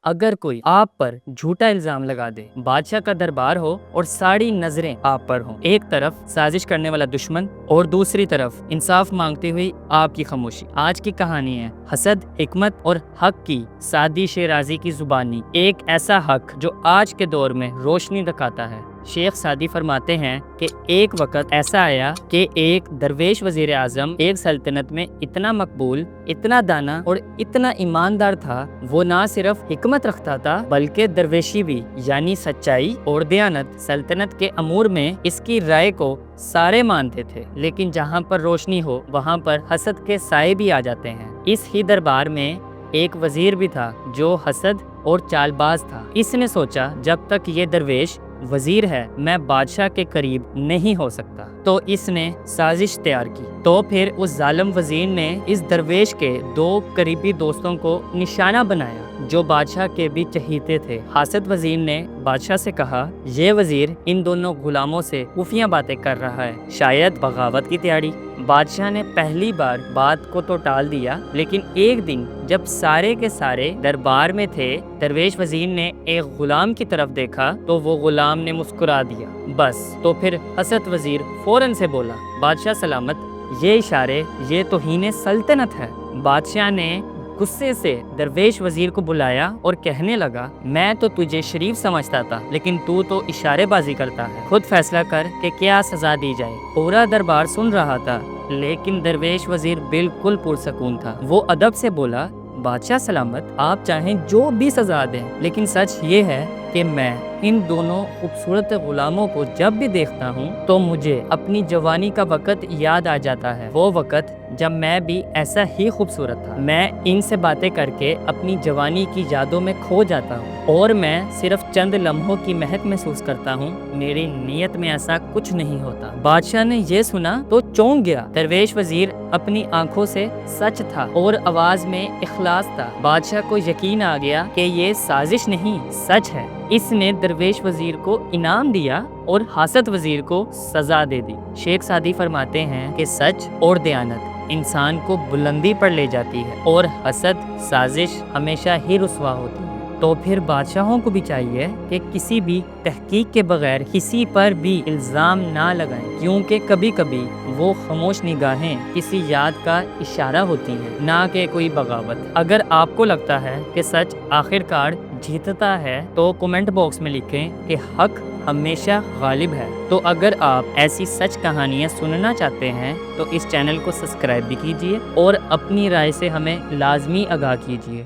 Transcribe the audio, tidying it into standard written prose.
اگر کوئی آپ پر جھوٹا الزام لگا دے، بادشاہ کا دربار ہو اور ساری نظریں آپ پر ہوں، ایک طرف سازش کرنے والا دشمن اور دوسری طرف انصاف مانگتی ہوئی آپ کی خاموشی۔ آج کی کہانی ہے حسد، حکمت اور حق کی سادی شیرازی کی زبانی، ایک ایسا حق جو آج کے دور میں روشنی دکھاتا ہے۔ شیخ سعدی فرماتے ہیں کہ ایک وقت ایسا آیا کہ ایک درویش وزیر اعظم ایک سلطنت میں اتنا مقبول، اتنا دانا اور اتنا ایماندار تھا، وہ نہ صرف حکمت رکھتا تھا بلکہ درویشی بھی، یعنی سچائی اور دیانت۔ سلطنت کے امور میں اس کی رائے کو سارے مانتے تھے، لیکن جہاں پر روشنی ہو وہاں پر حسد کے سائے بھی آ جاتے ہیں۔ اس ہی دربار میں ایک وزیر بھی تھا جو حسد اور چال باز تھا۔ اس نے سوچا جب تک یہ درویش وزیر ہے میں بادشاہ کے قریب نہیں ہو سکتا، تو اس نے سازش تیار کی۔ تو پھر اس ظالم وزیر نے اس درویش کے دو قریبی دوستوں کو نشانہ بنایا جو بادشاہ کے بھی چہیتے تھے۔ حاسد وزیر نے بادشاہ سے کہا، یہ وزیر ان دونوں غلاموں سے خفیہ باتیں کر رہا ہے، شاید بغاوت کی تیاری۔ بادشاہ نے پہلی بار بات کو تو ٹال دیا، لیکن ایک دن جب سارے کے سارے دربار میں تھے، درویش وزیر نے ایک غلام کی طرف دیکھا تو وہ غلام نے مسکرا دیا۔ بس تو پھر حسد وزیر فوراً سے بولا، بادشاہ سلامت، یہ اشارے، یہ توہین سلطنت ہے۔ بادشاہ نے غصے سے درویش وزیر کو بلایا اور کہنے لگا، میں تو تجھے شریف سمجھتا تھا، لیکن تو اشارے بازی کرتا ہے، خود فیصلہ کر کہ کیا سزا دی جائے۔ پورا دربار سن رہا تھا، لیکن درویش وزیر بالکل پرسکون تھا۔ وہ ادب سے بولا، بادشاہ سلامت، آپ چاہیں جو بھی سزا دیں، لیکن سچ یہ ہے کہ میں ان دونوں خوبصورت غلاموں کو جب بھی دیکھتا ہوں تو مجھے اپنی جوانی کا وقت یاد آ جاتا ہے، وہ وقت جب میں بھی ایسا ہی خوبصورت تھا۔ میں ان سے باتیں کر کے اپنی جوانی کی یادوں میں کھو جاتا ہوں اور میں صرف چند لمحوں کی مہک محسوس کرتا ہوں، میری نیت میں ایسا کچھ نہیں ہوتا۔ بادشاہ نے یہ سنا تو چونک گیا۔ درویش وزیر اپنی آنکھوں سے سچ تھا اور آواز میں اخلاص تھا۔ بادشاہ کو یقین آ گیا کہ یہ سازش نہیں، سچ ہے۔ اس نے درویش وزیر کو انعام دیا اور حاسد وزیر کو سزا دے دی۔ شیخ سعدی فرماتے ہیں کہ سچ اور دیانت انسان کو بلندی پر لے جاتی ہے اور حسد، سازش ہمیشہ ہی رسوا ہوتی ہے۔ تو پھر بادشاہوں کو بھی چاہیے کہ کسی بھی تحقیق کے بغیر کسی پر بھی الزام نہ لگائیں، کیونکہ کبھی کبھی وہ خاموش نگاہیں کسی یاد کا اشارہ ہوتی ہیں، نہ کہ کوئی بغاوت۔ اگر آپ کو لگتا ہے کہ سچ آخرکار جیتتا ہے تو کمنٹ باکس میں لکھیں کہ حق ہمیشہ غالب ہے۔ تو اگر آپ ایسی سچ کہانیاں سننا چاہتے ہیں تو اس چینل کو سبسکرائب بھی کیجیے اور اپنی رائے سے ہمیں لازمی آگاہ کیجیے۔